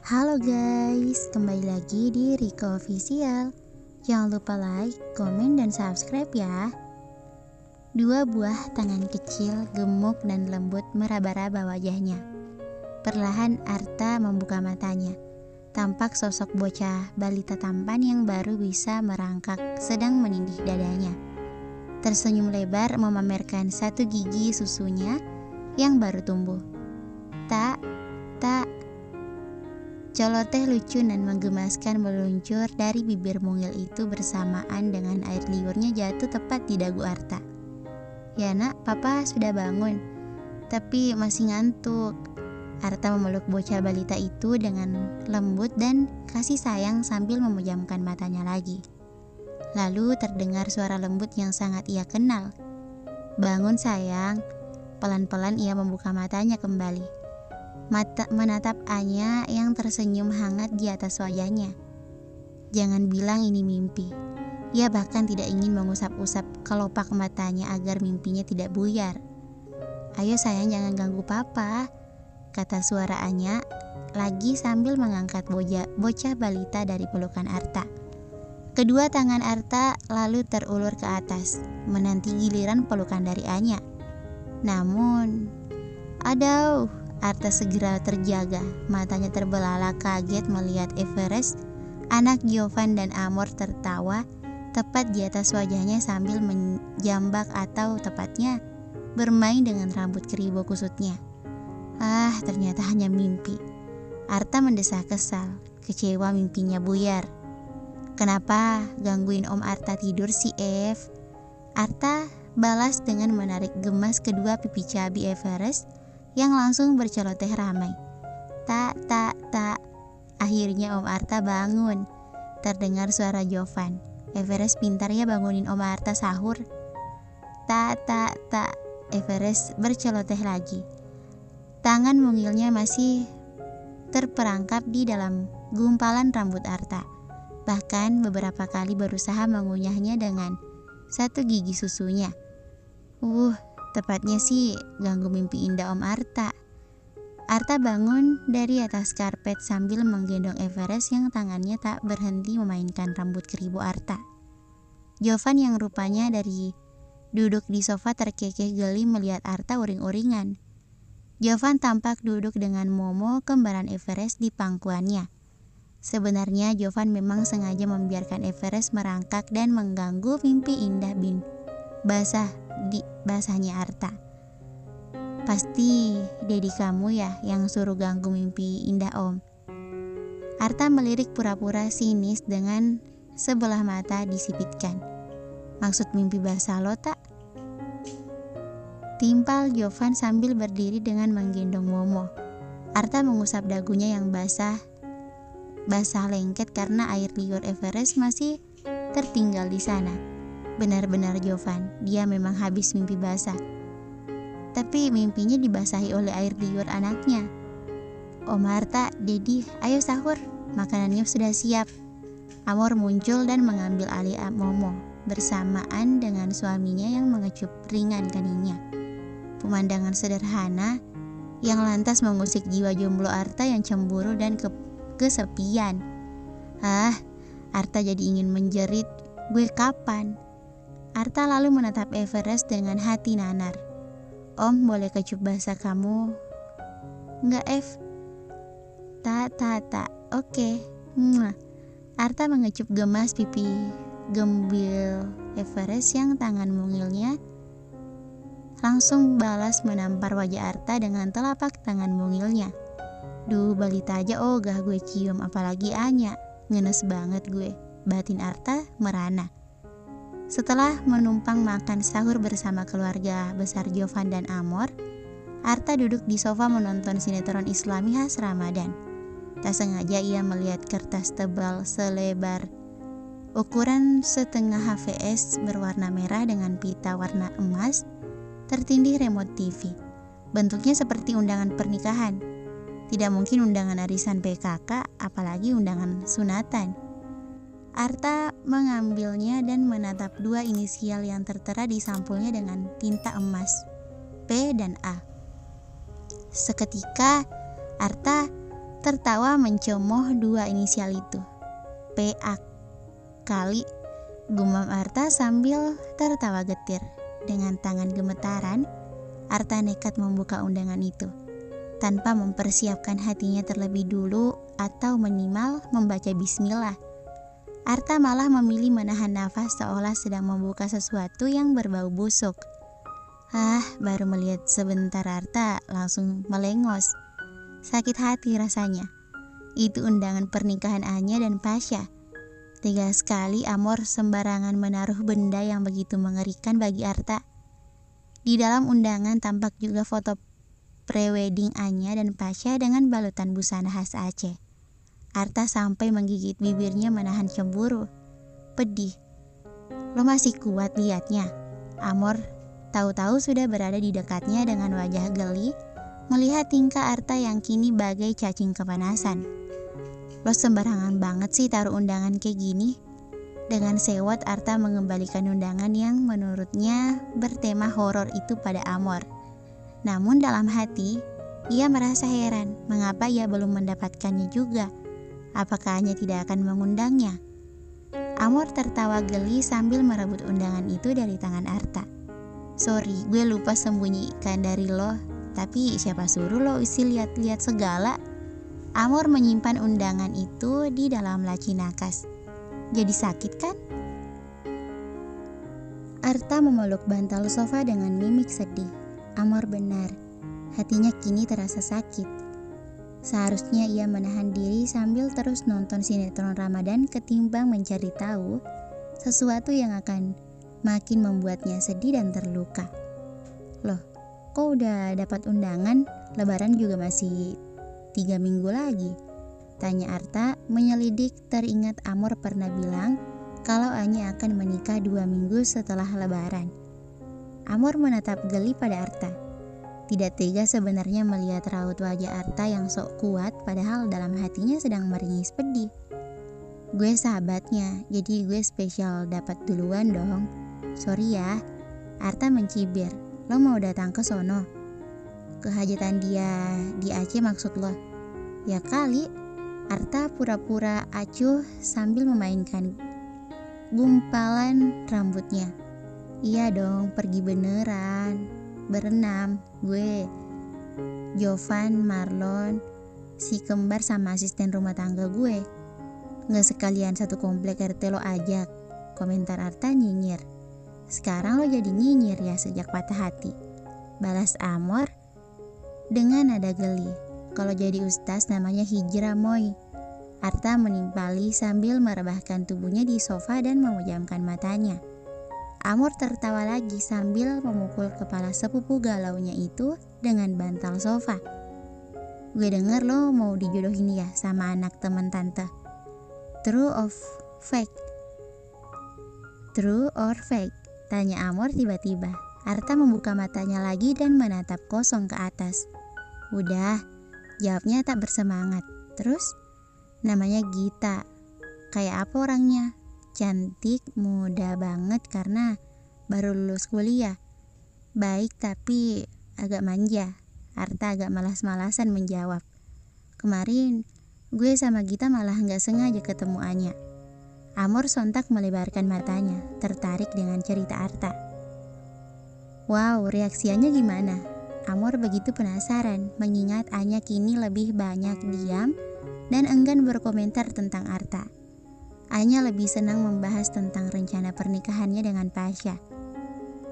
Halo guys, kembali lagi di Riko Official. Jangan lupa like, komen, dan subscribe ya. Dua buah tangan kecil, gemuk dan lembut meraba-raba wajahnya. Perlahan Arta membuka matanya. Tampak sosok bocah balita tampan yang baru bisa merangkak sedang menindih dadanya. Tersenyum lebar memamerkan satu gigi susunya yang baru tumbuh. Tak. Celoteh lucu dan menggemaskan meluncur dari bibir mungil itu bersamaan dengan air liurnya jatuh tepat di dagu Arta. Ya nak, papa sudah bangun, tapi masih ngantuk. Arta memeluk bocah balita itu dengan lembut dan kasih sayang sambil memejamkan matanya lagi. Lalu terdengar suara lembut yang sangat ia kenal. Bangun sayang. Pelan-pelan ia membuka matanya kembali. Menatap Anya yang tersenyum hangat di atas wajahnya. Jangan bilang ini mimpi. Ia bahkan tidak ingin mengusap-usap kelopak matanya agar mimpinya tidak buyar. Ayo sayang, jangan ganggu papa, kata suara Anya lagi sambil mengangkat bocah balita dari pelukan Arta. Kedua tangan Arta lalu terulur ke atas, menanti giliran pelukan dari Anya. Namun, aduh, Arta segera terjaga, matanya terbelalak kaget melihat Everest, anak Jovan dan Amor tertawa tepat di atas wajahnya sambil menjambak atau tepatnya bermain dengan rambut keribu kusutnya. Ternyata hanya mimpi. Arta mendesah kesal, kecewa mimpinya buyar. Kenapa gangguin Om Arta tidur sih, Ev? Arta balas dengan menarik gemas kedua pipi cabi Everest yang langsung berceloteh ramai. Tak. Akhirnya Om Arta bangun. Terdengar suara Jovan. Everest pintar ya bangunin Om Arta sahur. Tak. Everest berceloteh lagi. Tangan mungilnya masih terperangkap di dalam gumpalan rambut Arta. Bahkan beberapa kali berusaha mengunyahnya dengan satu gigi susunya. Tepatnya sih ganggu mimpi indah Om Arta. Arta bangun dari atas karpet sambil menggendong Everest yang tangannya tak berhenti memainkan rambut keribu Arta. Jovan yang rupanya dari duduk di sofa terkekeh geli melihat Arta uring-uringan. Jovan tampak duduk dengan Momo, kembaran Everest, di pangkuannya. Sebenarnya Jovan memang sengaja membiarkan Everest merangkak dan mengganggu mimpi indah basahnya Arta. Pasti dedi kamu ya yang suruh ganggu mimpi indah Om. Arta melirik pura-pura sinis dengan sebelah mata disipitkan. Maksud mimpi basah lo tak? Timpal Jovan sambil berdiri dengan menggendong Momo. Arta mengusap dagunya yang basah lengket karena air liur Everest masih tertinggal di sana. Benar-benar Jovan, dia memang habis mimpi basah. Tapi mimpinya dibasahi oleh air liur anaknya. Om Arta, Dedi, ayo sahur, makanannya sudah siap. Amor muncul dan mengambil alih Momo, bersamaan dengan suaminya yang mengecup ringan keningnya. Pemandangan sederhana yang lantas mengusik jiwa jomblo Arta yang cemburu dan kesepian. Arta jadi ingin menjerit, gue kapan? Arta lalu menatap Everest dengan hati nanar. Om, boleh kecup basah kamu? Enggak, Ev. Tak. Oke. Arta mengecup gemas pipi gembil Everest yang tangan mungilnya langsung balas menampar wajah Arta dengan telapak tangan mungilnya. Duh, balita aja ogah gue cium, apalagi Anya. Ngenes banget gue. Batin Arta merana. Setelah menumpang makan sahur bersama keluarga besar Jovan dan Amor, Arta duduk di sofa menonton sinetron Islami khas Ramadan. Tak sengaja ia melihat kertas tebal selebar ukuran setengah HVS berwarna merah dengan pita warna emas tertindih remote TV. Bentuknya seperti undangan pernikahan. Tidak mungkin undangan arisan PKK, apalagi undangan sunatan. Arta mengambilnya dan menatap dua inisial yang tertera di sampulnya dengan tinta emas, P dan A. Seketika Arta tertawa mencemooh dua inisial itu. PA kali, gumam Arta sambil tertawa getir. Dengan tangan gemetaran, Arta nekat membuka undangan itu, tanpa mempersiapkan hatinya terlebih dulu atau minimal membaca bismillah. Arta malah memilih menahan nafas seolah sedang membuka sesuatu yang berbau busuk. Baru melihat sebentar Arta langsung melengos. Sakit hati rasanya. Itu undangan pernikahan Anya dan Pasha. Tega sekali Amor sembarangan menaruh benda yang begitu mengerikan bagi Arta. Di dalam undangan tampak juga foto prewedding Anya dan Pasha dengan balutan busana khas Aceh. Arta sampai menggigit bibirnya menahan cemburu. Pedih. Lo masih kuat liatnya? Amor tahu-tahu sudah berada di dekatnya dengan wajah geli, melihat tingkah Arta yang kini bagai cacing kepanasan. Lo sembarangan banget sih taruh undangan kayak gini. Dengan sewot Arta mengembalikan undangan yang menurutnya bertema horor itu pada Amor. Namun dalam hati, ia merasa heran mengapa ia belum mendapatkannya juga. Apakah Anya tidak akan mengundangnya? Amor tertawa geli sambil merebut undangan itu dari tangan Arta. Sorry, gue lupa sembunyikan dari lo. Tapi siapa suruh lo isi lihat-lihat segala? Amor menyimpan undangan itu di dalam laci nakas. Jadi sakit kan? Arta memeluk bantal sofa dengan mimik sedih. Amor benar, hatinya kini terasa sakit. Seharusnya ia menahan diri sambil terus nonton sinetron Ramadan ketimbang mencari tahu sesuatu yang akan makin membuatnya sedih dan terluka. Loh, kok udah dapat undangan? Lebaran juga masih 3 minggu lagi. Tanya Arta menyelidik, teringat Amor pernah bilang kalau Anya akan menikah 2 minggu setelah Lebaran. Amor menatap geli pada Arta. Tidak tega sebenarnya melihat raut wajah Arta yang sok kuat, padahal dalam hatinya sedang meringis pedih. Gue sahabatnya, jadi gue spesial dapat duluan dong. Sorry ya. Arta mencibir. Lo mau datang ke sono? Ke hajatan dia di Aceh maksud lo? Ya kali. Arta pura-pura acuh sambil memainkan gumpalan rambutnya. Iya dong, pergi beneran. Berenam, gue, Jovan, Marlon, si kembar sama asisten rumah tangga gue. Nggak sekalian satu komplek RT lo ajak. Komentar Arta nyinyir. Sekarang lo jadi nyinyir ya sejak patah hati. Balas Amor dengan nada geli. Kalau jadi ustaz namanya hijrah moy. Arta menimpali sambil merebahkan tubuhnya di sofa dan memejamkan matanya. Amor tertawa lagi sambil memukul kepala sepupu galaunya itu dengan bantal sofa. Gue denger lo mau dijodohin ya sama anak teman tante. True or fake? True or fake? Tanya Amor tiba-tiba. Arta membuka matanya lagi dan menatap kosong ke atas. Udah, jawabnya tak bersemangat. Terus? Namanya Gita. Kayak apa orangnya? Cantik, muda banget karena baru lulus kuliah. Baik tapi agak manja. Arta agak malas-malasan menjawab. Kemarin gue sama Gita malah gak sengaja ketemu Anya. Amor sontak melebarkan matanya, tertarik dengan cerita Arta. Wow, reaksinya gimana? Amor begitu penasaran, mengingat Anya kini lebih banyak diam dan enggan berkomentar tentang Arta. Anya lebih senang membahas tentang rencana pernikahannya dengan Pasha.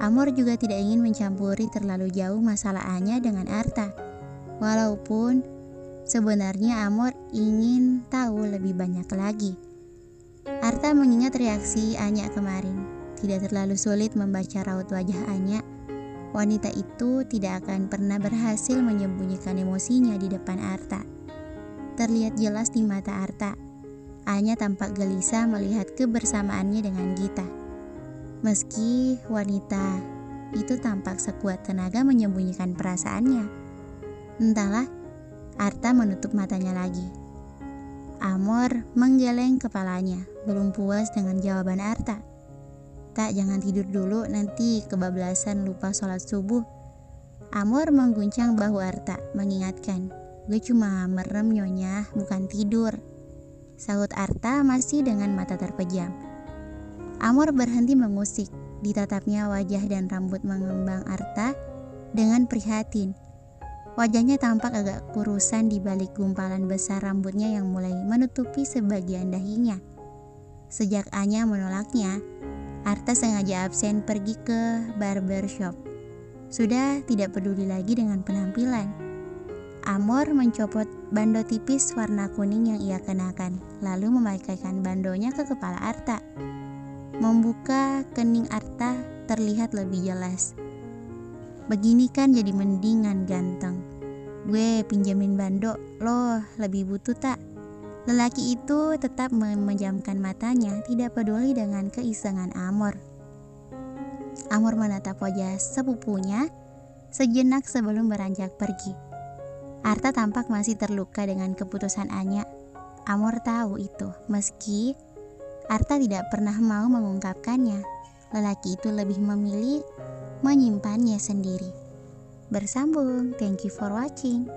Amor juga tidak ingin mencampuri terlalu jauh masalah Anya dengan Arta. Walaupun sebenarnya Amor ingin tahu lebih banyak lagi. Arta mengingat reaksi Anya kemarin. Tidak terlalu sulit membaca raut wajah Anya. Wanita itu tidak akan pernah berhasil menyembunyikan emosinya di depan Arta. Terlihat jelas di mata Arta. Anya tampak gelisah melihat kebersamaannya dengan Gita. Meski wanita itu tampak sekuat tenaga menyembunyikan perasaannya. Entahlah, Arta menutup matanya lagi. Amor menggeleng kepalanya, belum puas dengan jawaban Arta. Tak, jangan tidur dulu, nanti kebablasan lupa sholat subuh. Amor mengguncang bahu Arta, mengingatkan. Gue cuma merem nyonya, bukan tidur, sahut Arta masih dengan mata terpejam. Amor berhenti mengusik, ditatapnya wajah dan rambut mengembang Arta dengan prihatin. Wajahnya tampak agak kurusan di balik gumpalan besar rambutnya yang mulai menutupi sebagian dahinya. Sejak Anya menolaknya, Arta sengaja absen pergi ke barbershop. Sudah tidak peduli lagi dengan penampilan. Amor mencopot bando tipis warna kuning yang ia kenakan, lalu memakaikan bandonya ke kepala Arta. Membuka kening Arta terlihat lebih jelas. Begini kan jadi mendingan ganteng. Gue pinjemin bando, lo lebih butuh tak? Lelaki itu tetap memejamkan matanya, tidak peduli dengan keisengan Amor. Amor menatap wajah sepupunya sejenak sebelum beranjak pergi. Arta tampak masih terluka dengan keputusan Anya. Amor tahu itu, meski Arta tidak pernah mau mengungkapkannya. Lelaki itu lebih memilih menyimpannya sendiri. Bersambung, thank you for watching.